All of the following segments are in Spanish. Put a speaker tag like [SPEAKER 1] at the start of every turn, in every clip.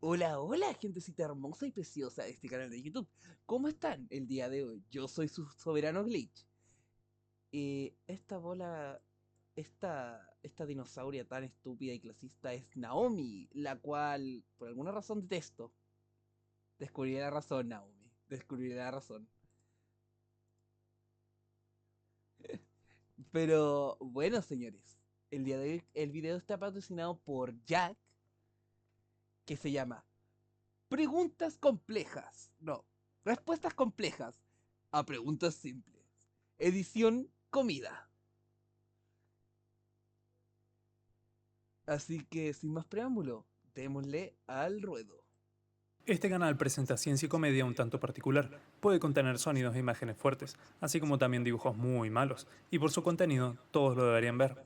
[SPEAKER 1] Hola, hola, gentecita hermosa y preciosa de este canal de YouTube. ¿Cómo están el día de hoy? Yo soy su soberano Glitch. Esta bola, esta dinosauria tan estúpida y clasista es Naomi, la cual, por alguna razón, detesto. Descubriré la razón, Naomi. Descubriré la razón. Pero, bueno, señores. El día de hoy, el video está patrocinado por Jack, que se llama Preguntas complejas. No, respuestas complejas a preguntas simples. Edición comida. Así que sin más preámbulo, démosle al ruedo.
[SPEAKER 2] Este canal presenta ciencia y comedia un tanto particular. Puede contener sonidos e imágenes fuertes, así como también dibujos muy malos, y por su contenido todos lo deberían ver.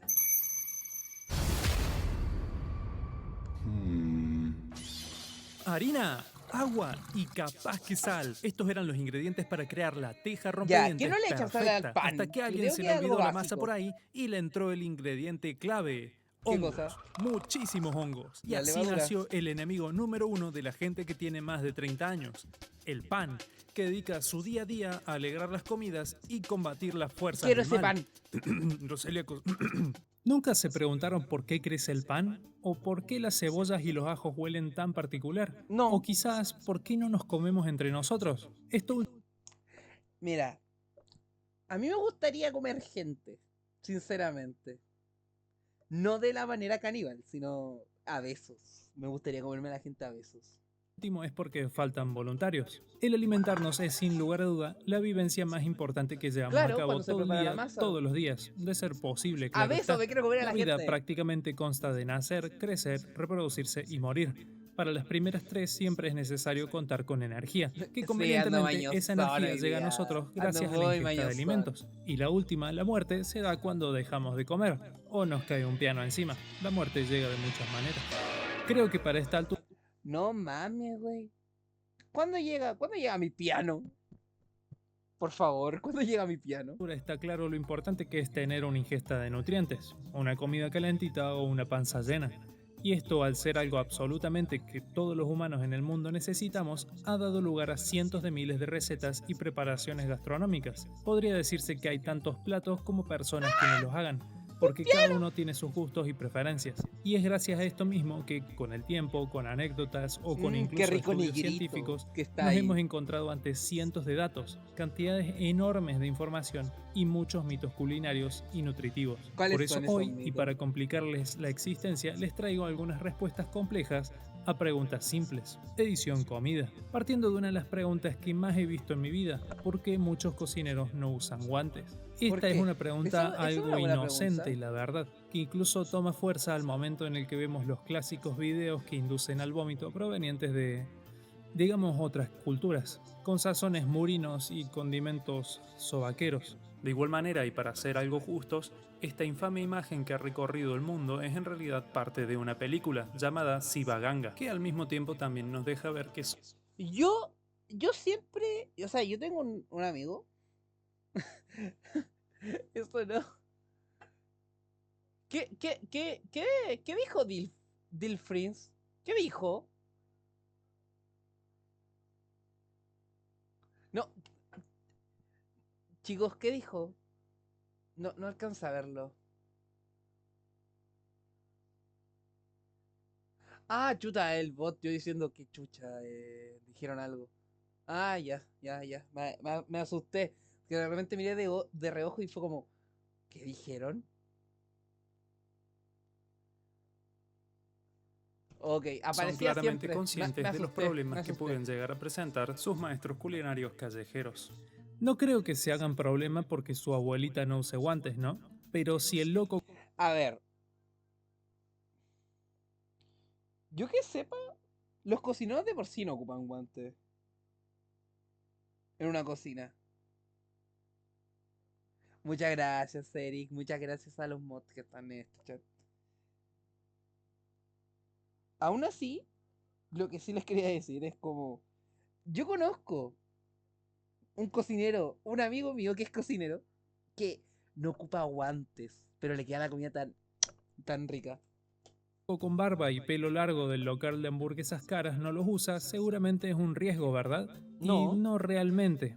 [SPEAKER 2] Harina, agua y capaz que sal. Estos eran los ingredientes para crear la teja
[SPEAKER 1] Ya, ¿quién no
[SPEAKER 2] rompedientes
[SPEAKER 1] le echa sal al
[SPEAKER 2] perfecta, hasta
[SPEAKER 1] pan?
[SPEAKER 2] que a
[SPEAKER 1] Yo
[SPEAKER 2] alguien
[SPEAKER 1] creo
[SPEAKER 2] se
[SPEAKER 1] que
[SPEAKER 2] le
[SPEAKER 1] es algo
[SPEAKER 2] olvidó la masa por
[SPEAKER 1] básico.
[SPEAKER 2] ahí y le entró el ingrediente clave.
[SPEAKER 1] ¿Qué cosa?
[SPEAKER 2] Hongos, muchísimos hongos. Y
[SPEAKER 1] La
[SPEAKER 2] así
[SPEAKER 1] levadura.
[SPEAKER 2] nació el enemigo número uno de la gente que tiene más de 30 años, el pan, que dedica su día a día a alegrar las comidas y combatir las fuerzas
[SPEAKER 1] Quiero
[SPEAKER 2] del
[SPEAKER 1] ese
[SPEAKER 2] mal.
[SPEAKER 1] pan.
[SPEAKER 2] Los celíacos. ¿Nunca se preguntaron por qué crece el pan? ¿O por qué las cebollas y los ajos huelen tan particular? ¿O
[SPEAKER 1] No.
[SPEAKER 2] quizás por qué no nos comemos entre nosotros?
[SPEAKER 1] Mira, a mí me gustaría comer gente, sinceramente. No de la manera caníbal, sino a besos. Me gustaría comerme a la gente a besos.
[SPEAKER 2] Último es porque faltan voluntarios. El alimentarnos es sin lugar a duda la vivencia más importante que llevamos a
[SPEAKER 1] Claro,
[SPEAKER 2] cabo
[SPEAKER 1] cuando se
[SPEAKER 2] todo el
[SPEAKER 1] prepara la
[SPEAKER 2] día,
[SPEAKER 1] masa.
[SPEAKER 2] todos los días, de ser posible,
[SPEAKER 1] A
[SPEAKER 2] claro
[SPEAKER 1] besos
[SPEAKER 2] está.
[SPEAKER 1] me quiero comer a
[SPEAKER 2] La
[SPEAKER 1] la
[SPEAKER 2] vida
[SPEAKER 1] gente.
[SPEAKER 2] prácticamente consta de nacer, crecer, reproducirse y morir. Para las primeras tres siempre es necesario contar con energía, que
[SPEAKER 1] Sí, ando
[SPEAKER 2] convenientemente esa
[SPEAKER 1] mañosón
[SPEAKER 2] energía
[SPEAKER 1] hoy
[SPEAKER 2] llega a
[SPEAKER 1] día.
[SPEAKER 2] nosotros
[SPEAKER 1] Ando
[SPEAKER 2] gracias a la
[SPEAKER 1] muy
[SPEAKER 2] ingesta de
[SPEAKER 1] mañosón.
[SPEAKER 2] alimentos. Y la última, la muerte, se da cuando dejamos de comer o nos cae un piano encima. La muerte llega de muchas maneras. Creo que para esta altura
[SPEAKER 1] No mames, güey. ¿Cuándo llega? ¿Cuándo llega mi piano? Por favor, ¿cuándo llega mi piano?
[SPEAKER 2] está claro lo importante que es tener una ingesta de nutrientes, una comida calentita o una panza llena. Y esto, al ser algo absolutamente que todos los humanos en el mundo necesitamos, ha dado lugar a cientos de miles de recetas y preparaciones gastronómicas. Podría decirse que hay tantos platos como personas quienes los hagan,
[SPEAKER 1] ¡Un
[SPEAKER 2] porque cada
[SPEAKER 1] piano!
[SPEAKER 2] uno tiene sus gustos y preferencias. Y es gracias a esto mismo que, con el tiempo, con anécdotas o con
[SPEAKER 1] Qué
[SPEAKER 2] incluso
[SPEAKER 1] rico
[SPEAKER 2] estudios
[SPEAKER 1] negrito
[SPEAKER 2] científicos,
[SPEAKER 1] que está
[SPEAKER 2] nos
[SPEAKER 1] ahí.
[SPEAKER 2] hemos encontrado ante cientos de datos, cantidades enormes de información y muchos mitos culinarios y nutritivos. Por
[SPEAKER 1] ¿Cuáles
[SPEAKER 2] eso
[SPEAKER 1] son esos
[SPEAKER 2] hoy, y
[SPEAKER 1] mitos?
[SPEAKER 2] para complicarles la existencia, les traigo algunas respuestas complejas a preguntas simples. Edición comida. Partiendo de una de las preguntas que más he visto en mi vida: ¿por qué muchos cocineros no usan guantes?
[SPEAKER 1] ¿Por
[SPEAKER 2] Esta es
[SPEAKER 1] qué?
[SPEAKER 2] una pregunta
[SPEAKER 1] Eso es
[SPEAKER 2] algo
[SPEAKER 1] una buena
[SPEAKER 2] inocente,
[SPEAKER 1] pregunta.
[SPEAKER 2] y la verdad, que incluso toma fuerza al momento en el que vemos los clásicos videos que inducen al vómito provenientes de, digamos, otras culturas, con sazones murinos y condimentos sobaqueros. De igual manera, y para ser algo justos, esta infame imagen que ha recorrido el mundo es en realidad parte de una película llamada Sivaganga, que al mismo tiempo también nos deja ver que
[SPEAKER 1] Yo, yo siempre, o sea, yo tengo un amigo. Eso no. ¿Qué dijo Dilfrins? ¿Qué dijo? No, chicos, ¿qué dijo? No, no alcanza a verlo. Ah, chuta, el bot, yo diciendo que chucha, dijeron algo. Ah, ya. Me asusté. Que de repente miré de reojo y fue como, ¿qué dijeron? Ok,
[SPEAKER 2] son
[SPEAKER 1] aparecía
[SPEAKER 2] claramente
[SPEAKER 1] siempre. Me
[SPEAKER 2] conscientes de los
[SPEAKER 1] asusté, me
[SPEAKER 2] problemas que
[SPEAKER 1] asusté.
[SPEAKER 2] pueden llegar a presentar sus maestros culinarios callejeros. No creo que se hagan problema porque su abuelita no use guantes, ¿no? Pero si el loco
[SPEAKER 1] A ver, yo que sepa, los cocineros de por sí no ocupan guantes en una cocina. Muchas gracias, Eric. Muchas gracias a los mods que están en este chat. Aún así, lo que sí les quería decir es como, yo conozco un cocinero, un amigo mío que es cocinero, que no ocupa guantes, pero le queda la comida tan rica.
[SPEAKER 2] O con barba y pelo largo del local de hamburguesas caras no los usa, seguramente es un riesgo, ¿verdad? Y
[SPEAKER 1] No.
[SPEAKER 2] no realmente.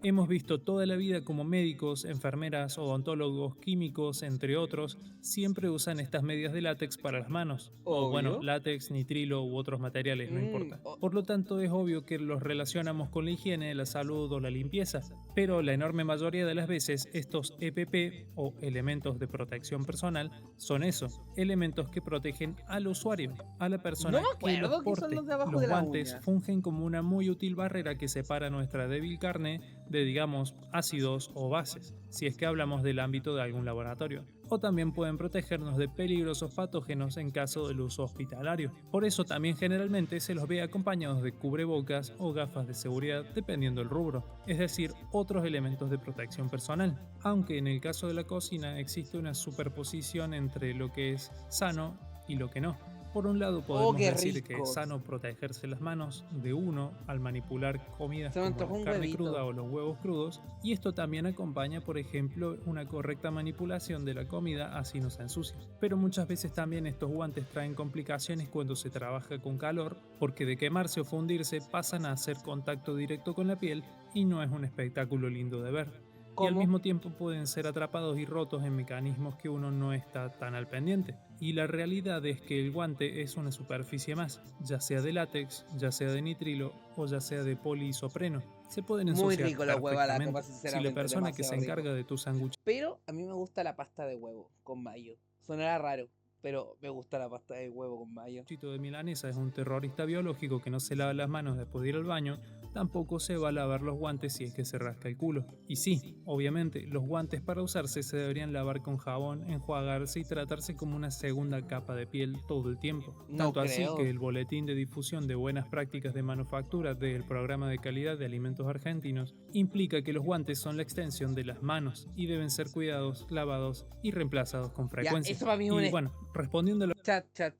[SPEAKER 2] Hemos visto toda la vida como médicos, enfermeras, odontólogos, químicos, entre otros, siempre usan estas medias de látex para las manos. O bueno,
[SPEAKER 1] Obvio.
[SPEAKER 2] látex, nitrilo u otros materiales, no importa.
[SPEAKER 1] O-
[SPEAKER 2] Por lo tanto, es obvio que los relacionamos con la higiene, la salud o la limpieza. Pero la enorme mayoría de las veces, estos EPP o elementos de protección personal son eso, elementos que protegen al usuario, a la
[SPEAKER 1] no
[SPEAKER 2] persona
[SPEAKER 1] me
[SPEAKER 2] que los
[SPEAKER 1] acuerdo que son
[SPEAKER 2] porte.
[SPEAKER 1] los de abajo
[SPEAKER 2] Los
[SPEAKER 1] de la
[SPEAKER 2] guantes
[SPEAKER 1] uña.
[SPEAKER 2] fungen como una muy útil barrera que separa nuestra débil carne de, digamos, ácidos o bases, si es que hablamos del ámbito de algún laboratorio. O también pueden protegernos de peligrosos patógenos en caso del uso hospitalario. Por eso también generalmente se los ve acompañados de cubrebocas o gafas de seguridad dependiendo del rubro, es decir, otros elementos de protección personal. Aunque en el caso de la cocina existe una superposición entre lo que es sano y lo que no. Por un lado
[SPEAKER 1] Oh,
[SPEAKER 2] podemos
[SPEAKER 1] qué
[SPEAKER 2] decir que es
[SPEAKER 1] rico.
[SPEAKER 2] sano protegerse las manos de uno al manipular comidas
[SPEAKER 1] Se me
[SPEAKER 2] como
[SPEAKER 1] antojó
[SPEAKER 2] la
[SPEAKER 1] un
[SPEAKER 2] carne
[SPEAKER 1] huevito.
[SPEAKER 2] cruda o los huevos crudos, y esto también acompaña, por ejemplo, una correcta manipulación de la comida, así no se ensucia. Pero muchas veces también estos guantes traen complicaciones cuando se trabaja con calor, porque de quemarse o fundirse pasan a hacer contacto directo con la piel y no es un espectáculo lindo de ver. Y al
[SPEAKER 1] ¿Cómo?
[SPEAKER 2] mismo tiempo pueden ser atrapados y rotos en mecanismos que uno no está tan al pendiente. Y la realidad es que el guante es una superficie más, ya sea de látex, ya sea de nitrilo o ya sea de poliisopreno. Se pueden
[SPEAKER 1] Muy
[SPEAKER 2] ensuciar
[SPEAKER 1] rico los huevos a la copa,
[SPEAKER 2] perfectamente. Si la
[SPEAKER 1] sinceramente,
[SPEAKER 2] persona que se
[SPEAKER 1] demasiado rico.
[SPEAKER 2] encarga de tu sándwich
[SPEAKER 1] Pero a mí me gusta la pasta de huevo con mayo. Sonará raro, pero me gusta la pasta de huevo con mayo.
[SPEAKER 2] de milanesa es un terrorista biológico que no se lava las manos después de ir al baño, tampoco se va a lavar los guantes si es que se rasca el culo. Y sí, obviamente, los guantes para usarse se deberían lavar con jabón, enjuagarse y tratarse como una segunda capa de piel todo el tiempo.
[SPEAKER 1] No
[SPEAKER 2] Tanto así
[SPEAKER 1] creo.
[SPEAKER 2] que el Boletín de Difusión de Buenas Prácticas de Manufactura del Programa de Calidad de Alimentos Argentinos implica que los guantes son la extensión de las manos y deben ser cuidados, lavados y reemplazados con
[SPEAKER 1] Ya,
[SPEAKER 2] frecuencia.
[SPEAKER 1] eso para mí es un
[SPEAKER 2] Y bueno, respondiendo a lo
[SPEAKER 1] chat. Chat.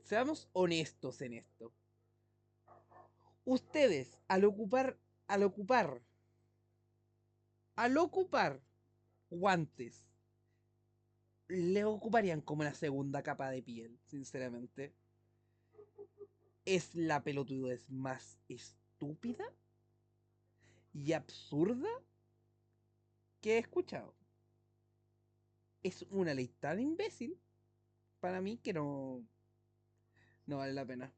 [SPEAKER 1] Seamos honestos en esto. Ustedes, al ocupar guantes, le ocuparían como una segunda capa de piel, sinceramente. Es la pelotudez más estúpida y absurda que he escuchado. Es una ley tan imbécil para mí que no vale la pena.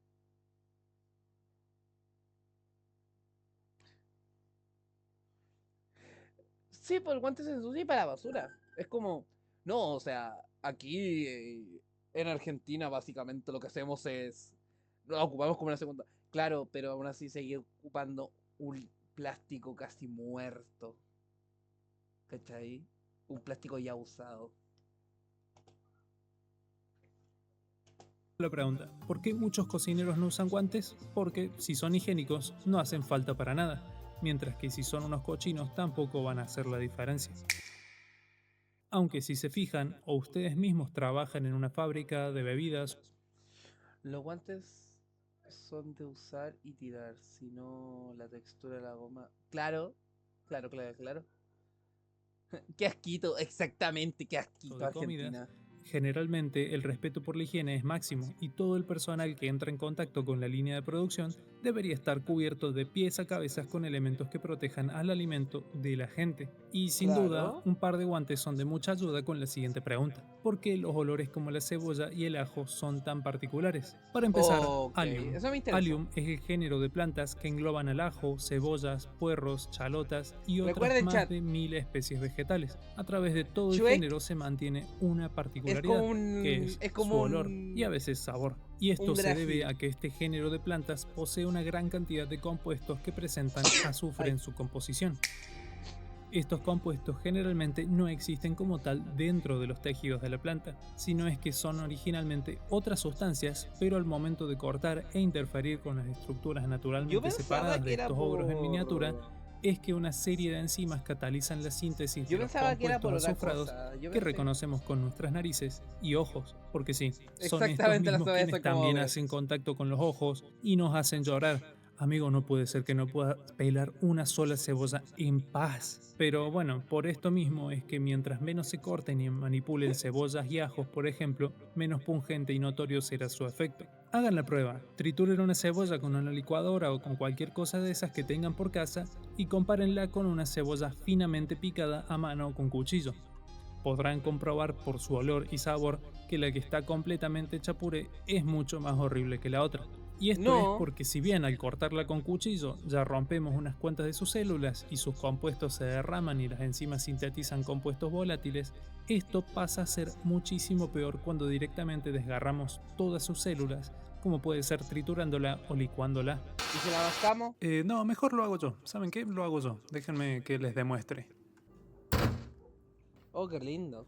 [SPEAKER 1] Sí, pues el guante se ensucia y para la basura. Es como, no, o sea, aquí en Argentina básicamente lo que hacemos es, lo ocupamos como una segunda. Claro, pero aún así sigue ocupando un plástico casi muerto. ¿Cachai? Un plástico ya usado.
[SPEAKER 2] La pregunta, ¿por qué muchos cocineros no usan guantes? Porque si son higiénicos no hacen falta para nada, mientras que si son unos cochinos tampoco van a hacer la diferencia. Aunque si se fijan o ustedes mismos trabajan en una fábrica de bebidas.
[SPEAKER 1] Los guantes son de usar y tirar, si no la textura de la goma. Claro. Qué asquito, exactamente, qué asquito
[SPEAKER 2] de comida,
[SPEAKER 1] Argentina.
[SPEAKER 2] Generalmente el respeto por la higiene es máximo y todo el personal que entra en contacto con la línea de producción debería estar cubierto de pies a cabezas con elementos que protejan al alimento de la gente. Y sin duda,
[SPEAKER 1] Claro.
[SPEAKER 2] un par de guantes son de mucha ayuda con la siguiente pregunta. ¿Por qué los olores como la cebolla y el ajo son tan particulares? Para empezar,
[SPEAKER 1] Ok,
[SPEAKER 2] Allium.
[SPEAKER 1] eso me interesa.
[SPEAKER 2] Allium es el género de plantas que engloban al ajo, cebollas, puerros, chalotas y otras
[SPEAKER 1] Recuerden,
[SPEAKER 2] más
[SPEAKER 1] chat,
[SPEAKER 2] de 1000 especies vegetales. A través de todo el
[SPEAKER 1] Shrek
[SPEAKER 2] género se mantiene una
[SPEAKER 1] es
[SPEAKER 2] particularidad,
[SPEAKER 1] como un.
[SPEAKER 2] que es
[SPEAKER 1] Es
[SPEAKER 2] su
[SPEAKER 1] como
[SPEAKER 2] olor
[SPEAKER 1] un.
[SPEAKER 2] y a veces sabor. Y esto
[SPEAKER 1] un
[SPEAKER 2] se debe
[SPEAKER 1] Brasil.
[SPEAKER 2] a que este género de plantas posee una gran cantidad de compuestos que presentan azufre
[SPEAKER 1] Ay.
[SPEAKER 2] en su composición. Estos compuestos generalmente no existen como tal dentro de los tejidos de la planta, sino es que son originalmente otras sustancias, pero al momento de cortar e interferir con las estructuras
[SPEAKER 1] Yo
[SPEAKER 2] naturalmente
[SPEAKER 1] pensaba
[SPEAKER 2] separadas
[SPEAKER 1] que
[SPEAKER 2] de
[SPEAKER 1] era
[SPEAKER 2] estos ogros en miniatura,
[SPEAKER 1] por.
[SPEAKER 2] es que una serie de enzimas catalizan la síntesis
[SPEAKER 1] Yo
[SPEAKER 2] de los
[SPEAKER 1] pensaba que era por
[SPEAKER 2] compuestos
[SPEAKER 1] otra
[SPEAKER 2] azufrados
[SPEAKER 1] cosa. Yo
[SPEAKER 2] que
[SPEAKER 1] pensé.
[SPEAKER 2] reconocemos con nuestras narices y ojos, porque sí, son estos
[SPEAKER 1] Exactamente, las
[SPEAKER 2] mismos
[SPEAKER 1] abejas
[SPEAKER 2] quienes
[SPEAKER 1] son como
[SPEAKER 2] también
[SPEAKER 1] ogros.
[SPEAKER 2] hacen contacto con los ojos y nos hacen llorar, Amigo, no puede ser que no pueda pelar una sola cebolla en paz. Pero bueno, por esto mismo es que mientras menos se corten y manipulen cebollas y ajos, por ejemplo, menos pungente y notorio será su efecto. Hagan la prueba, trituren una cebolla con una licuadora o con cualquier cosa de esas que tengan por casa y compárenla con una cebolla finamente picada a mano o con cuchillo. Podrán comprobar por su olor y sabor que la que está completamente hecha puré es mucho más horrible que la otra. Y esto es
[SPEAKER 1] No.
[SPEAKER 2] porque si bien al cortarla con cuchillo ya rompemos unas cuantas de sus células y sus compuestos se derraman y las enzimas sintetizan compuestos volátiles, esto pasa a ser muchísimo peor cuando directamente desgarramos todas sus células, como puede ser triturándola o licuándola.
[SPEAKER 1] ¿Y si la mascamos?
[SPEAKER 2] No, mejor lo hago yo. ¿Saben qué? Lo hago yo. Déjenme que les demuestre.
[SPEAKER 1] Oh, qué lindo.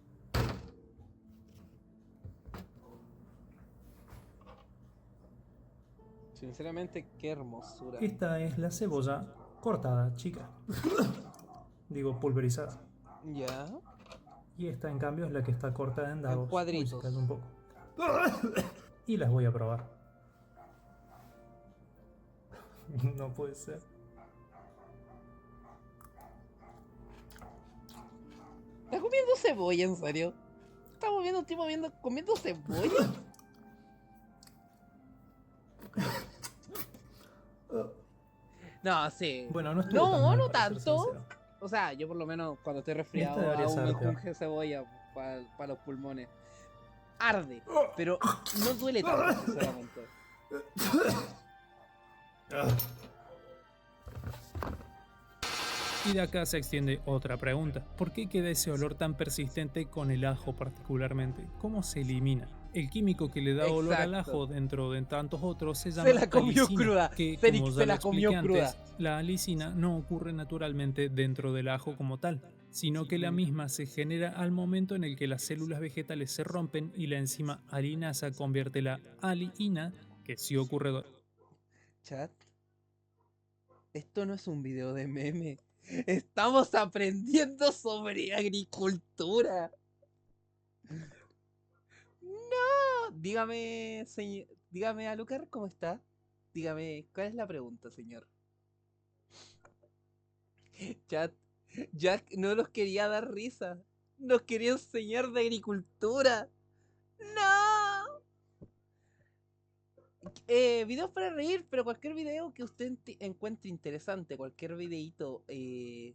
[SPEAKER 1] Sinceramente, qué hermosura.
[SPEAKER 2] Esta es la cebolla cortada, chica. Digo, pulverizada.
[SPEAKER 1] Ya.
[SPEAKER 2] Y esta, en cambio, es la que está cortada en
[SPEAKER 1] En
[SPEAKER 2] dados. Uy, se
[SPEAKER 1] cuadritos.
[SPEAKER 2] cayó un poco. Y las voy a probar. No puede ser.
[SPEAKER 1] ¿Estás comiendo cebolla, en serio? ¿Estamos viendo un tipo comiendo cebolla? No, sí.
[SPEAKER 2] Bueno, no estuvo tan
[SPEAKER 1] No,
[SPEAKER 2] mal
[SPEAKER 1] no
[SPEAKER 2] para ser
[SPEAKER 1] tanto.
[SPEAKER 2] sincero.
[SPEAKER 1] O sea, yo por lo menos cuando estoy
[SPEAKER 2] Esta
[SPEAKER 1] resfriado
[SPEAKER 2] debería
[SPEAKER 1] hago un
[SPEAKER 2] ser peor.
[SPEAKER 1] menjunje de cebolla para los pulmones. Arde, pero no duele tanto, sinceramente.
[SPEAKER 2] Y de acá se extiende otra pregunta. ¿Por qué queda ese olor tan persistente con el ajo particularmente? ¿Cómo se elimina? El químico que le da olor al
[SPEAKER 1] Exacto.
[SPEAKER 2] ajo dentro de tantos otros se
[SPEAKER 1] Se
[SPEAKER 2] llama
[SPEAKER 1] la comió
[SPEAKER 2] alicina,
[SPEAKER 1] cruda.
[SPEAKER 2] que
[SPEAKER 1] Félix
[SPEAKER 2] como
[SPEAKER 1] se
[SPEAKER 2] ya lo
[SPEAKER 1] la comió
[SPEAKER 2] expliqué
[SPEAKER 1] cruda.
[SPEAKER 2] antes, la alicina no ocurre naturalmente dentro del ajo como tal, sino que la misma se genera al momento en el que las células vegetales se rompen y la enzima alinasa convierte la aliina, que sí ocurre.
[SPEAKER 1] Chat, esto no es un video de meme. Estamos aprendiendo sobre agricultura. No, dígame Alucard, ¿cómo está? Dígame, ¿cuál es la pregunta, señor? Chat, Jack no nos quería dar risa. Nos quería enseñar de agricultura. ¡No! Videos para reír, pero cualquier video que usted encuentre interesante, cualquier videito que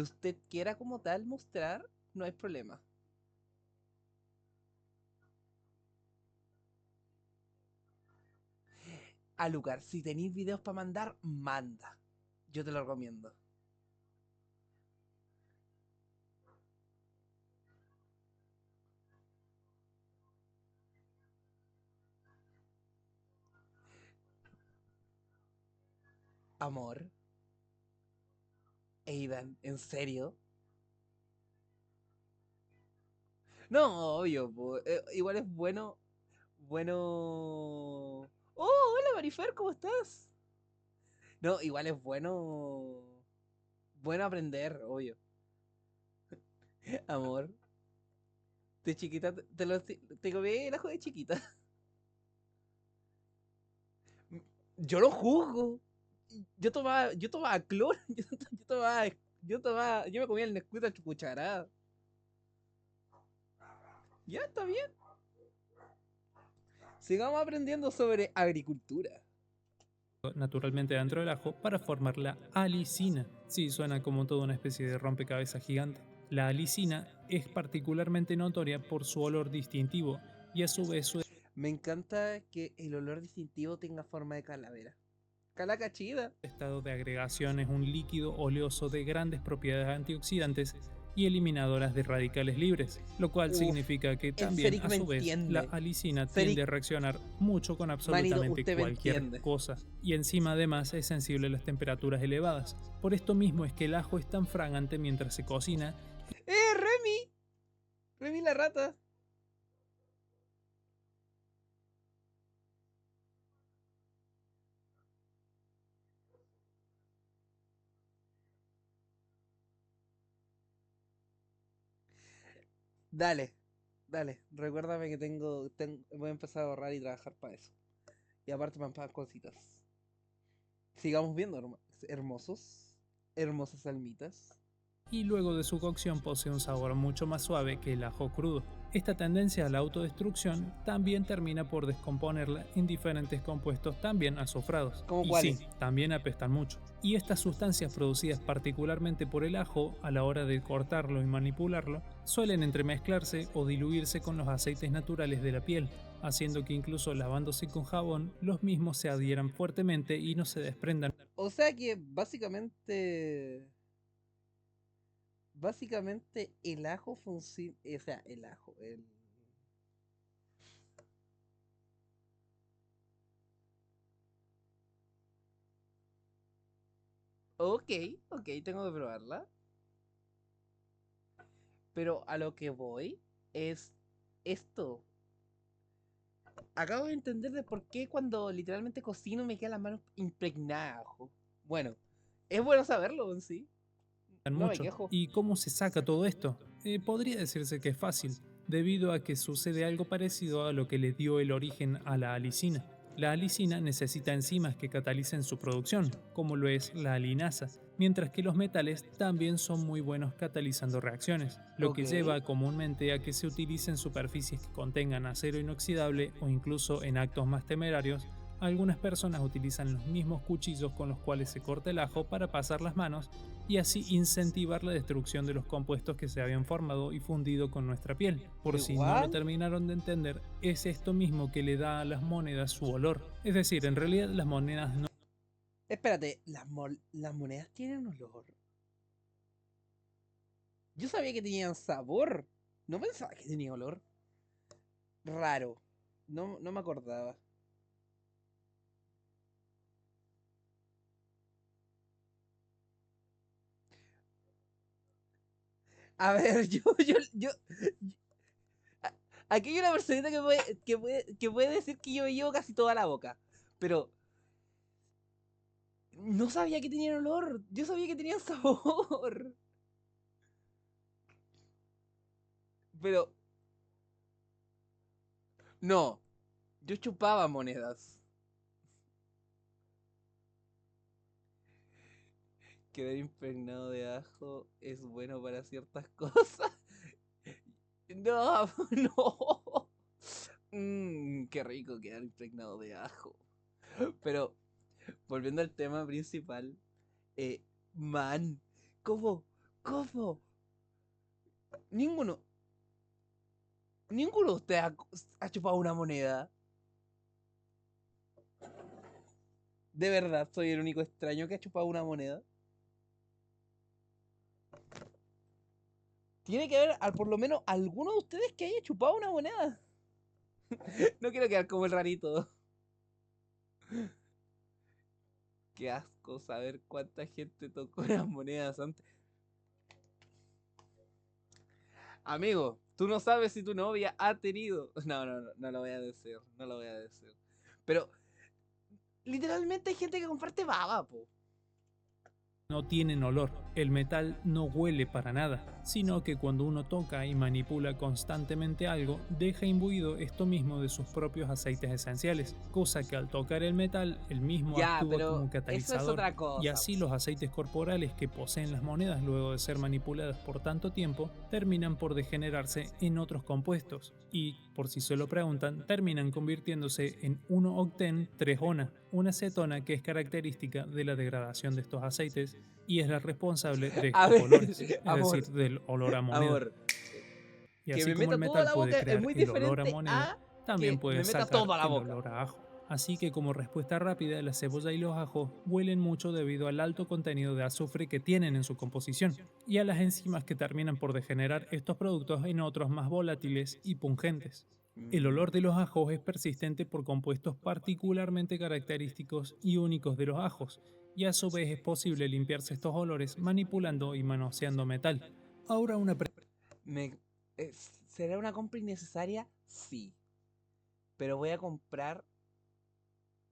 [SPEAKER 1] usted quiera como tal mostrar, no hay problema. Alucard, si tenéis videos para mandar, manda. Yo te lo recomiendo. Amor. Aidan, ¿en serio? No, obvio, po, igual es bueno. Bueno. Oh, hola Marifer, ¿cómo estás? No, igual es bueno. Bueno aprender, obvio. Amor. De chiquita te comí el ajo de chiquita. Yo lo juzgo. Yo tomaba cloro. Yo me comía el Nesquik a cucharada. Ya está bien. Sigamos aprendiendo sobre agricultura.
[SPEAKER 2] Naturalmente dentro del ajo para formar la alicina. Sí, suena como toda una especie de rompecabezas gigante. La alicina es particularmente notoria por su olor distintivo y a su vez su
[SPEAKER 1] Me encanta que el olor distintivo tenga forma de calavera. Calaca chida.
[SPEAKER 2] estado de agregación es un líquido oleoso de grandes propiedades antioxidantes y eliminadoras de radicales libres, lo cual
[SPEAKER 1] Uf,
[SPEAKER 2] significa que
[SPEAKER 1] el
[SPEAKER 2] también
[SPEAKER 1] Ceric
[SPEAKER 2] a
[SPEAKER 1] me
[SPEAKER 2] su vez la
[SPEAKER 1] entiende.
[SPEAKER 2] alicina
[SPEAKER 1] Ceric,
[SPEAKER 2] tiende a reaccionar mucho con
[SPEAKER 1] manito,
[SPEAKER 2] absolutamente
[SPEAKER 1] usted me
[SPEAKER 2] cualquier
[SPEAKER 1] entiende.
[SPEAKER 2] cosa y encima además es sensible a las temperaturas elevadas. Por esto mismo es que el ajo es tan fragante mientras se cocina.
[SPEAKER 1] Remy! Remy la rata. Dale, dale. Recuérdame que voy a empezar a ahorrar y trabajar para eso. Y aparte me pagan cositas. Sigamos viendo, hermosos, hermosas almitas.
[SPEAKER 2] Y luego de su cocción posee un sabor mucho más suave que el ajo crudo. Esta tendencia a la autodestrucción también termina por descomponerla en diferentes compuestos también azufrados.
[SPEAKER 1] ¿Cómo
[SPEAKER 2] Y sí,
[SPEAKER 1] cuáles?
[SPEAKER 2] también apestan mucho. Y estas sustancias producidas particularmente por el ajo a la hora de cortarlo y manipularlo suelen entremezclarse o diluirse con los aceites naturales de la piel, haciendo que incluso lavándose con jabón los mismos se adhieran fuertemente y no se desprendan.
[SPEAKER 1] O sea que básicamente el ajo funciona, o sea, el ajo, el... Ok, ok, tengo que probarla. Pero a lo que voy es esto. Acabo de entender de por qué cuando literalmente cocino me quedan las manos impregnadas de ajo. Bueno, es bueno saberlo en sí. No me
[SPEAKER 2] Mucho.
[SPEAKER 1] quejo.
[SPEAKER 2] ¿Y cómo se saca todo esto? Podría decirse que es fácil, debido a que sucede algo parecido a lo que le dio el origen a la alicina. La alicina necesita enzimas que catalicen su producción, como lo es la alinasa, mientras que los metales también son muy buenos catalizando reacciones, lo
[SPEAKER 1] Ok.
[SPEAKER 2] que lleva comúnmente a que se utilicen superficies que contengan acero inoxidable o incluso en actos más temerarios. Algunas personas utilizan los mismos cuchillos con los cuales se corta el ajo para pasar las manos y así incentivar la destrucción de los compuestos que se habían formado y fundido con nuestra piel. Por si no lo
[SPEAKER 1] Igual.
[SPEAKER 2] terminaron de entender, es esto mismo que le da a las monedas su olor. Es decir, en realidad las monedas no
[SPEAKER 1] Espérate, las monedas tienen olor. Yo sabía que tenían sabor. No pensaba que tenía olor. Raro. No, no me acordaba. A ver, aquí hay una personita que puede decir que yo me llevo casi toda la boca. Pero no sabía que tenían olor. Yo sabía que tenían sabor. Pero no. Yo chupaba monedas. Quedar impregnado de ajo es bueno para ciertas cosas. No, no. Qué rico quedar impregnado de ajo. Pero volviendo al tema principal, eh, man, ¿cómo? ¿Cómo? Ninguno, ninguno de ustedes ha chupado una moneda. De verdad, soy el único extraño que ha chupado una moneda. Tiene que haber por lo menos alguno de ustedes que haya chupado una moneda. No quiero quedar como el rarito. Qué asco saber cuánta gente tocó las monedas antes. Amigo, tú no sabes si tu novia ha tenido. No, no, no, no lo voy a decir. No lo voy a decir. Pero literalmente hay gente que comparte baba, po.
[SPEAKER 2] no tienen olor. El metal no huele para nada, sino que cuando uno toca y manipula constantemente algo, deja imbuido esto mismo de sus propios aceites esenciales, cosa que al tocar el metal, el mismo
[SPEAKER 1] Ya,
[SPEAKER 2] actúa como
[SPEAKER 1] pero
[SPEAKER 2] un
[SPEAKER 1] eso es
[SPEAKER 2] catalizador,
[SPEAKER 1] otra
[SPEAKER 2] y
[SPEAKER 1] cosa.
[SPEAKER 2] así los aceites corporales que poseen las monedas luego de ser manipuladas por tanto tiempo, terminan por degenerarse en otros compuestos, y, por si se lo preguntan, terminan convirtiéndose en 1-octen-3-ona, una cetona que es característica de la degradación de estos aceites y es la responsable de
[SPEAKER 1] A
[SPEAKER 2] estos
[SPEAKER 1] ver,
[SPEAKER 2] olores, es
[SPEAKER 1] amor,
[SPEAKER 2] decir, del olor a moneda.
[SPEAKER 1] amor.
[SPEAKER 2] Y
[SPEAKER 1] Que
[SPEAKER 2] así
[SPEAKER 1] me
[SPEAKER 2] como el
[SPEAKER 1] meta toda
[SPEAKER 2] metal
[SPEAKER 1] la
[SPEAKER 2] puede
[SPEAKER 1] boca es
[SPEAKER 2] crear
[SPEAKER 1] muy
[SPEAKER 2] el olor a
[SPEAKER 1] diferente
[SPEAKER 2] moneda,
[SPEAKER 1] a
[SPEAKER 2] también
[SPEAKER 1] que
[SPEAKER 2] puede
[SPEAKER 1] me meta
[SPEAKER 2] sacar
[SPEAKER 1] toda la
[SPEAKER 2] el
[SPEAKER 1] boca.
[SPEAKER 2] olor a ajo. Así que como respuesta rápida, la cebolla y los ajos huelen mucho debido al alto contenido de azufre que tienen en su composición y a las enzimas que terminan por degenerar estos productos en otros más volátiles y pungentes. El olor de los ajos es persistente por compuestos particularmente característicos y únicos de los ajos, y a su vez es posible limpiarse estos olores manipulando y manoseando metal. Ahora una
[SPEAKER 1] Me, ¿Será una compra innecesaria? Sí. Pero voy a comprar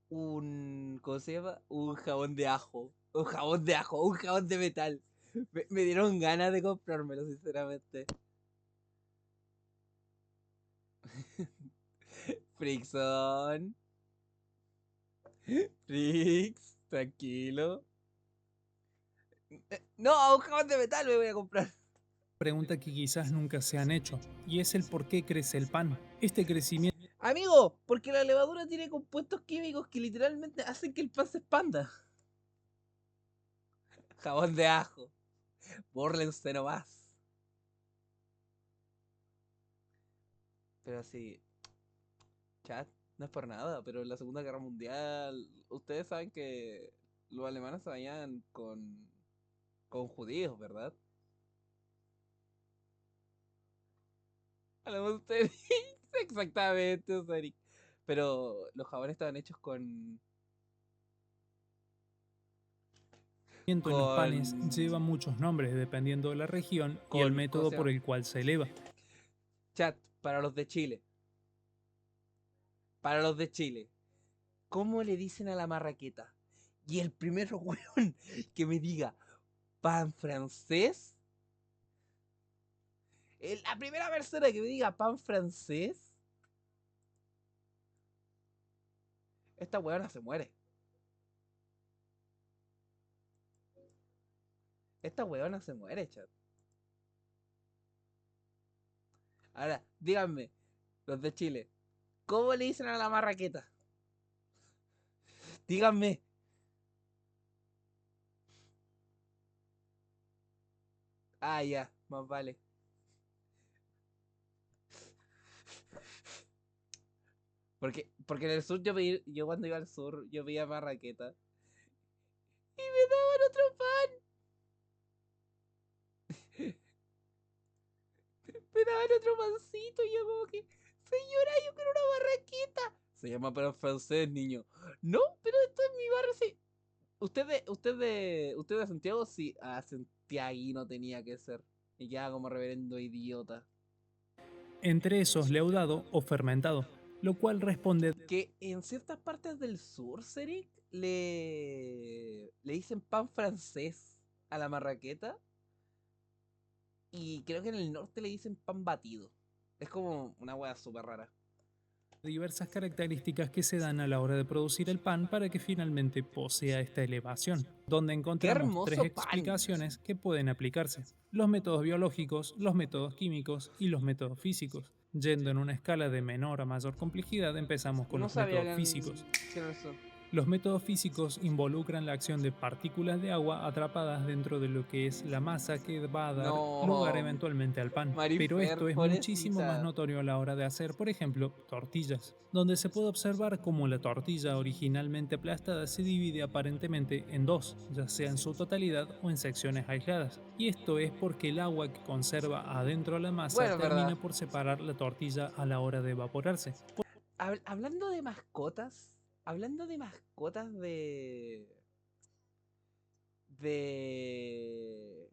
[SPEAKER 1] ¿cómo se llama? Un jabón de ajo. Un jabón de ajo, un jabón de metal. Me dieron ganas de comprármelo, sinceramente. Frickson. Fricks. Tranquilo. No, un jabón de metal me voy a comprar.
[SPEAKER 2] Pregunta que quizás nunca se han hecho, y es el por qué crece el pan. Este crecimiento
[SPEAKER 1] Amigo, porque la levadura tiene compuestos químicos que literalmente hacen que el pan se expanda. Jabón de ajo. Bórlense nomás. Pero así, chat, no es por nada, pero en la Segunda Guerra Mundial, ustedes saben que los alemanes se bañaban con judíos, ¿verdad? A lo mejor usted dice exactamente, Sari. Pero los jabones estaban hechos
[SPEAKER 2] en los panes
[SPEAKER 1] con,
[SPEAKER 2] lleva muchos nombres dependiendo de la región y el
[SPEAKER 1] ¿cómo
[SPEAKER 2] método
[SPEAKER 1] se
[SPEAKER 2] por
[SPEAKER 1] llama?
[SPEAKER 2] el cual se eleva.
[SPEAKER 1] Chat, para los de Chile. Para los de Chile. ¿Cómo le dicen a la marraqueta? Y el primer weón que me diga pan francés. La primera persona que me diga pan francés. Esta weona se muere. Esta weona se muere, chat. Ahora, díganme, los de Chile, ¿cómo le dicen a la marraqueta? Díganme. Ah, ya, más vale. Porque en el sur yo cuando iba al sur, yo veía marraqueta. Y me daban otro pan. Me daban otro pancito. Y yo como que, señora, yo quiero una marraqueta. Se llama pan francés, niño. No, pero esto es mi barrio, sí. Usted de Santiago, sí. Ah, Santiaguino tenía que ser. Y ya como reverendo idiota.
[SPEAKER 2] Entre esos leudado o fermentado, lo cual responde
[SPEAKER 1] Que en ciertas partes del sur, Seric, le dicen pan francés a la marraqueta. Y creo que en el norte le dicen pan batido. Es como una wea súper rara.
[SPEAKER 2] diversas características que se dan a la hora de producir el pan para que finalmente posea esta elevación, donde
[SPEAKER 1] ¡Qué
[SPEAKER 2] encontramos tres
[SPEAKER 1] hermoso pan!
[SPEAKER 2] explicaciones que pueden aplicarse: los métodos biológicos, los métodos químicos y los métodos físicos. Yendo en una escala de menor a mayor complejidad, empezamos con
[SPEAKER 1] No
[SPEAKER 2] los
[SPEAKER 1] sabía
[SPEAKER 2] métodos físicos.
[SPEAKER 1] que era eso.
[SPEAKER 2] Los métodos físicos involucran la acción de partículas de agua atrapadas dentro de lo que es la masa que va a dar lugar
[SPEAKER 1] No,
[SPEAKER 2] eventualmente al pan. Pero
[SPEAKER 1] Marifer,
[SPEAKER 2] esto es muchísimo más
[SPEAKER 1] pobrecita.
[SPEAKER 2] notorio a la hora de hacer, por ejemplo, tortillas, donde se puede observar cómo la tortilla originalmente aplastada se divide aparentemente en dos, ya sea en su totalidad o en secciones aisladas. Y esto es porque el agua que conserva adentro la masa
[SPEAKER 1] Bueno, es
[SPEAKER 2] termina
[SPEAKER 1] verdad.
[SPEAKER 2] por separar la tortilla a la hora de evaporarse.
[SPEAKER 1] Hablando de mascotas. Hablando de mascotas de. De.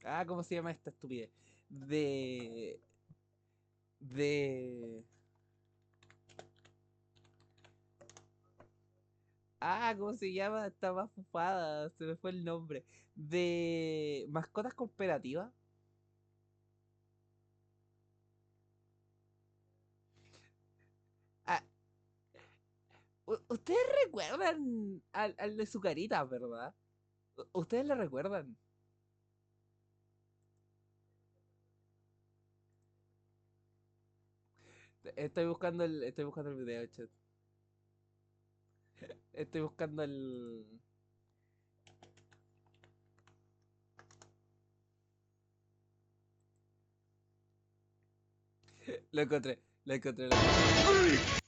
[SPEAKER 1] Ah, ¿cómo se llama esta estupidez? De. De. Ah, ¿cómo se llama? Está más fufada. Se me fue el nombre. De. Mascotas cooperativas. Ah, ustedes recuerdan al de su carita, ¿verdad? Ustedes le recuerdan. Estoy buscando el video, chat. Estoy buscando el. Lo encontré, lo encontré, lo encontré.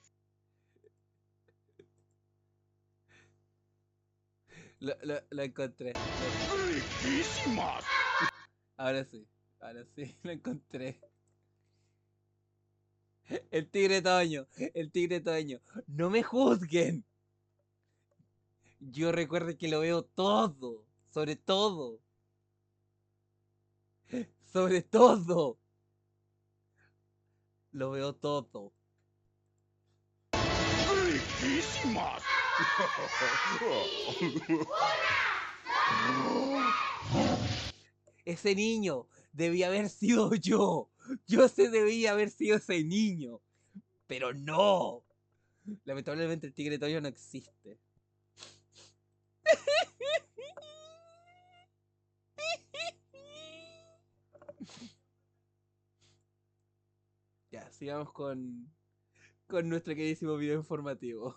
[SPEAKER 1] Lo encontré. Ahora sí, lo encontré. El tigre toño, el tigre toño. No me juzguen. Yo recuerdo que lo veo todo, sobre todo, sobre todo. Lo veo todo.
[SPEAKER 3] ¡Riquísimas!
[SPEAKER 1] Ese niño debía haber sido yo. Yo se debía haber sido ese niño. Pero no. Lamentablemente el tigre toyo no existe. Ya, sigamos con nuestro queridísimo video informativo.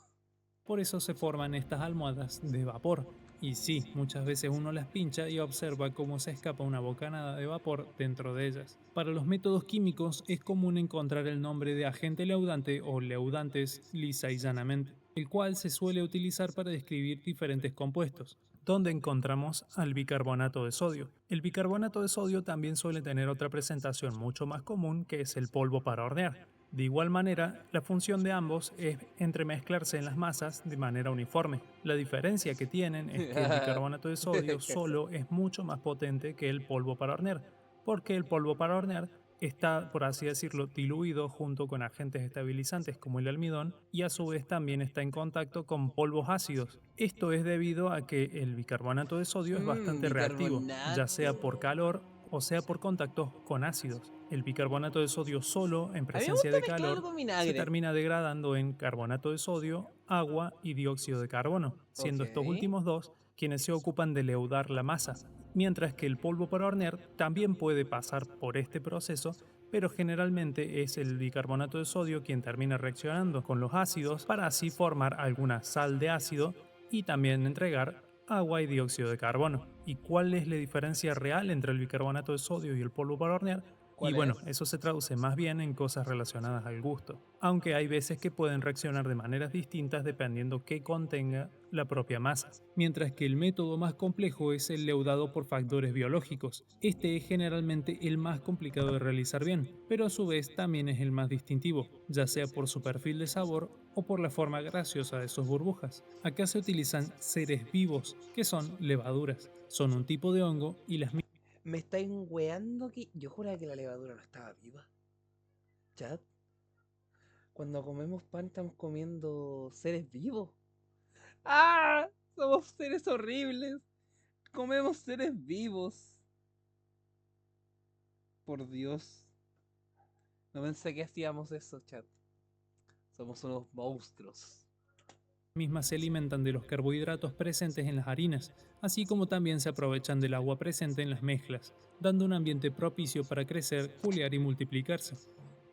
[SPEAKER 2] Por eso se forman estas almohadas de vapor. Y sí, muchas veces uno las pincha y observa cómo se escapa una bocanada de vapor dentro de ellas. Para los métodos químicos es común encontrar el nombre de agente leudante o leudantes lisa y llanamente, el cual se suele utilizar para describir diferentes compuestos, donde encontramos al bicarbonato de sodio. El bicarbonato de sodio también suele tener otra presentación mucho más común, que es el polvo para hornear. De igual manera, la función de ambos es entremezclarse en las masas de manera uniforme. La diferencia que tienen es que el bicarbonato de sodio solo es mucho más potente que el polvo para hornear, porque el polvo para hornear está, por así decirlo, diluido junto con agentes estabilizantes como el almidón y a su vez también está en contacto con polvos ácidos. Esto es debido a que el bicarbonato de sodio es bastante reactivo, ya sea por calor o sea por contactos con ácidos. El bicarbonato de sodio solo, en
[SPEAKER 1] A mí me
[SPEAKER 2] presencia
[SPEAKER 1] gusta
[SPEAKER 2] de calor,
[SPEAKER 1] mezclarlo con
[SPEAKER 2] se
[SPEAKER 1] vinagre.
[SPEAKER 2] termina degradando en carbonato de sodio, agua y dióxido de carbono, siendo estos
[SPEAKER 1] Ok.
[SPEAKER 2] últimos dos quienes se ocupan de leudar la masa, mientras que el polvo para hornear también puede pasar por este proceso, pero generalmente es el bicarbonato de sodio quien termina reaccionando con los ácidos para así formar alguna sal de ácido y también entregar agua y dióxido de carbono. ¿Y cuál es la diferencia real entre el bicarbonato de sodio y el polvo para hornear? Y
[SPEAKER 1] ¿Cuál
[SPEAKER 2] bueno,
[SPEAKER 1] es?
[SPEAKER 2] eso se traduce más bien en cosas relacionadas al gusto, aunque hay veces que pueden reaccionar de maneras distintas dependiendo qué contenga la propia masa. Mientras que el método más complejo es el leudado por factores biológicos. Este es generalmente el más complicado de realizar bien, pero a su vez también es el más distintivo, ya sea por su perfil de sabor o por la forma graciosa de sus burbujas. Acá se utilizan seres vivos, que son levaduras. Son un tipo de hongo y las
[SPEAKER 1] Me estáis weando que. Yo juraba que la levadura no estaba viva. Chat. Cuando comemos pan estamos comiendo seres vivos. ¡Ah! Somos seres horribles. Comemos seres vivos. Por Dios. No pensé que hacíamos eso, chat. Somos unos monstruos.
[SPEAKER 2] mismas se alimentan de los carbohidratos presentes en las harinas, así como también se aprovechan del agua presente en las mezclas, dando un ambiente propicio para crecer, culear y multiplicarse.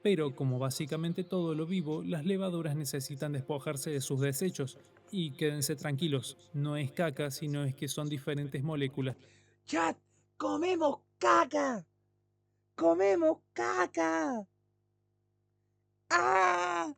[SPEAKER 2] Pero como básicamente todo lo vivo, las levaduras necesitan despojarse de sus desechos, y quédense tranquilos, no es caca, sino es que son diferentes moléculas
[SPEAKER 1] ¡Chat! ¡Comemos caca! ¡Comemos caca! ¡Ah!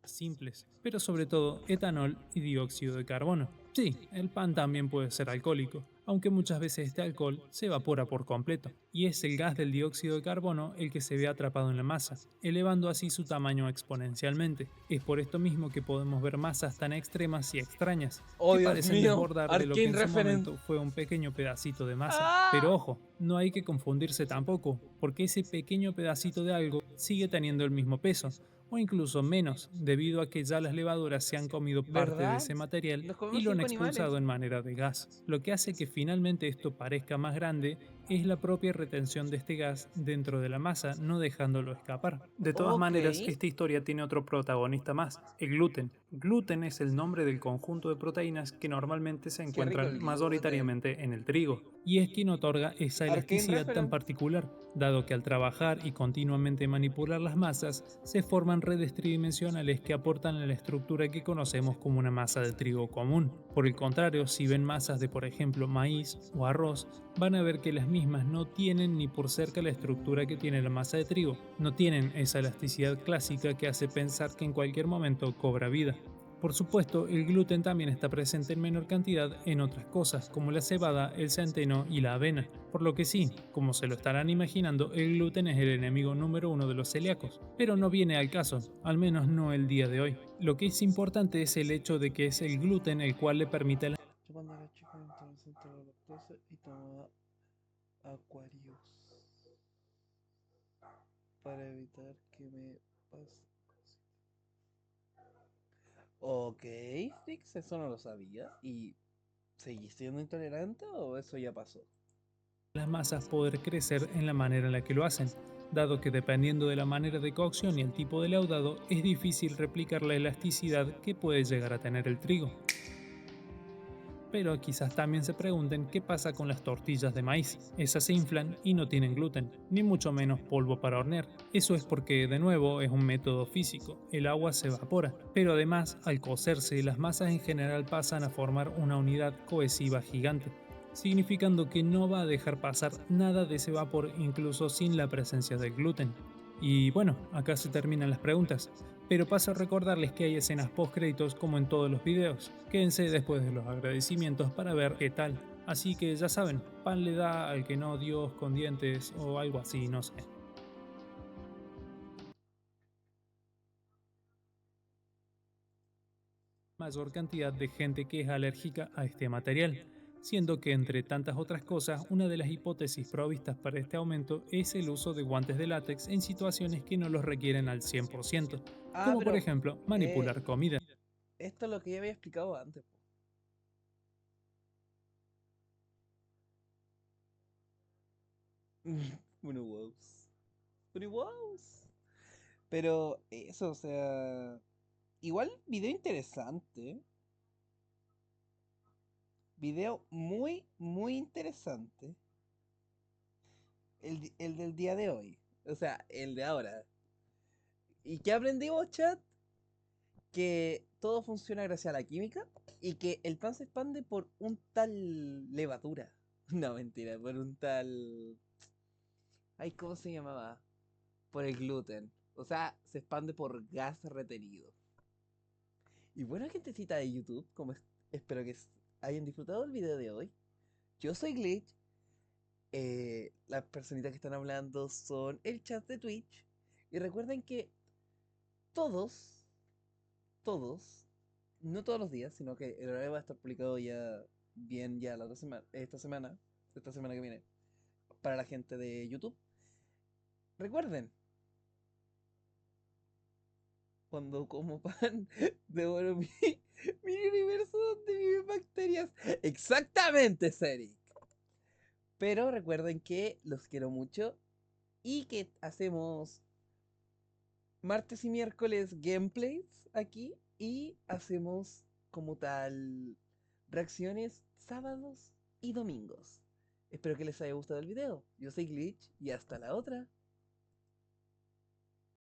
[SPEAKER 2] simples, pero sobre todo etanol y dióxido de carbono. Sí, el pan también puede ser alcohólico, aunque muchas veces este alcohol se evapora por completo, y es el gas del dióxido de carbono el que se ve atrapado en la masa, elevando así su tamaño exponencialmente. Es por esto mismo que podemos ver masas tan extremas y extrañas,
[SPEAKER 1] ¡Oh,
[SPEAKER 2] que
[SPEAKER 1] Dios
[SPEAKER 2] parecen
[SPEAKER 1] mío!
[SPEAKER 2] desbordar de lo que
[SPEAKER 1] Arcane
[SPEAKER 2] en su
[SPEAKER 1] Reference.
[SPEAKER 2] momento fue un pequeño pedacito de masa.
[SPEAKER 1] ¡Ah!
[SPEAKER 2] Pero ojo, no hay que confundirse tampoco, porque ese pequeño pedacito de algo sigue teniendo el mismo peso, o incluso menos, debido a que ya las levaduras se han comido parte de
[SPEAKER 1] ¿Verdad?
[SPEAKER 2] ese material
[SPEAKER 1] Nos
[SPEAKER 2] y
[SPEAKER 1] comemos
[SPEAKER 2] lo han
[SPEAKER 1] 5 animales.
[SPEAKER 2] expulsado en manera de gas. Lo que hace que finalmente esto parezca más grande es la propia retención de este gas dentro de la masa, no dejándolo escapar. De todas
[SPEAKER 1] Ok.
[SPEAKER 2] maneras, esta historia tiene otro protagonista más, el gluten. Gluten es el nombre del conjunto de proteínas que normalmente se
[SPEAKER 1] Qué rico el
[SPEAKER 2] encuentran
[SPEAKER 1] gluten.
[SPEAKER 2] mayoritariamente en el trigo, y es quien otorga esa
[SPEAKER 1] Arcane
[SPEAKER 2] elasticidad tan
[SPEAKER 1] Reference.
[SPEAKER 2] particular, dado que al trabajar y continuamente manipular las masas, se forman redes tridimensionales que aportan a la estructura que conocemos como una masa de trigo común. Por el contrario, si ven masas de, por ejemplo, maíz o arroz, van a ver que las mismas no tienen ni por cerca la estructura que tiene la masa de trigo, no tienen esa elasticidad clásica que hace pensar que en cualquier momento cobra vida. Por supuesto, el gluten también está presente en menor cantidad en otras cosas, como la cebada, el centeno y la avena, por lo que sí, como se lo estarán imaginando, el gluten es el enemigo número uno de los celíacos, pero no viene al caso, al menos no el día de hoy. Lo que es importante es el hecho de que es el gluten el cual le permite a la
[SPEAKER 1] Yo cuando era chico me intolerante a la lactosa y tomaba Aquarius para evitar que me pase. Ok, Fix, eso no lo sabía. ¿Y seguís siendo intolerante o eso ya pasó?
[SPEAKER 2] las masas poder crecer en la manera en la que lo hacen. dado que dependiendo de la manera de cocción y el tipo de leudado, es difícil replicar la elasticidad que puede llegar a tener el trigo. Pero quizás también se pregunten qué pasa con las tortillas de maíz. Esas se inflan y no tienen gluten, ni mucho menos polvo para hornear. Eso es porque, de nuevo, es un método físico. El agua se evapora, pero además, al cocerse, las masas en general pasan a formar una unidad cohesiva gigante, significando que no va a dejar pasar nada de ese vapor incluso sin la presencia del gluten. Y bueno, acá se terminan las preguntas. Pero paso a recordarles que hay escenas post créditos como en todos los videos. Quédense después de los agradecimientos para ver qué tal. Así que ya saben, pan le da al que no Dios con dientes o algo así, no sé. Mayor cantidad de gente que es alérgica a este material, siendo que entre tantas otras cosas, una de las hipótesis provistas para este aumento es el uso de guantes de látex en situaciones que no los requieren al 100%,
[SPEAKER 1] Ah,
[SPEAKER 2] como por
[SPEAKER 1] pero
[SPEAKER 2] ejemplo manipular comida.
[SPEAKER 1] esto es lo que ya había explicado antes, po. Bueno, wow. Pero wow. Pero eso, o sea, igual video interesante. Video muy, muy interesante. El del día de hoy. O sea, el de ahora. ¿Y qué aprendimos, chat? Que todo funciona gracias a la química y que el pan se expande por un tal levadura. No, mentira, por un tal... Ay, ¿cómo se llamaba? Por el gluten. O sea, se expande por gas retenido. Y bueno, gentecita de YouTube, espero que hayan disfrutado el video de hoy. Yo soy Glitch. Las personitas que están hablando son el chat de Twitch. Y recuerden que todos, todos, no todos los días, sino que el horario va a estar publicado ya bien ya la otra semana, esta semana que viene, para la gente de YouTube. Recuerden, cuando como pan, devoro mi universo donde viven bacterias. Exactamente, Seri. Pero recuerden que los quiero mucho y que hacemos martes y miércoles gameplays aquí y hacemos como tal reacciones sábados y domingos. Espero que les haya gustado el video. Yo soy Glitch y hasta la otra.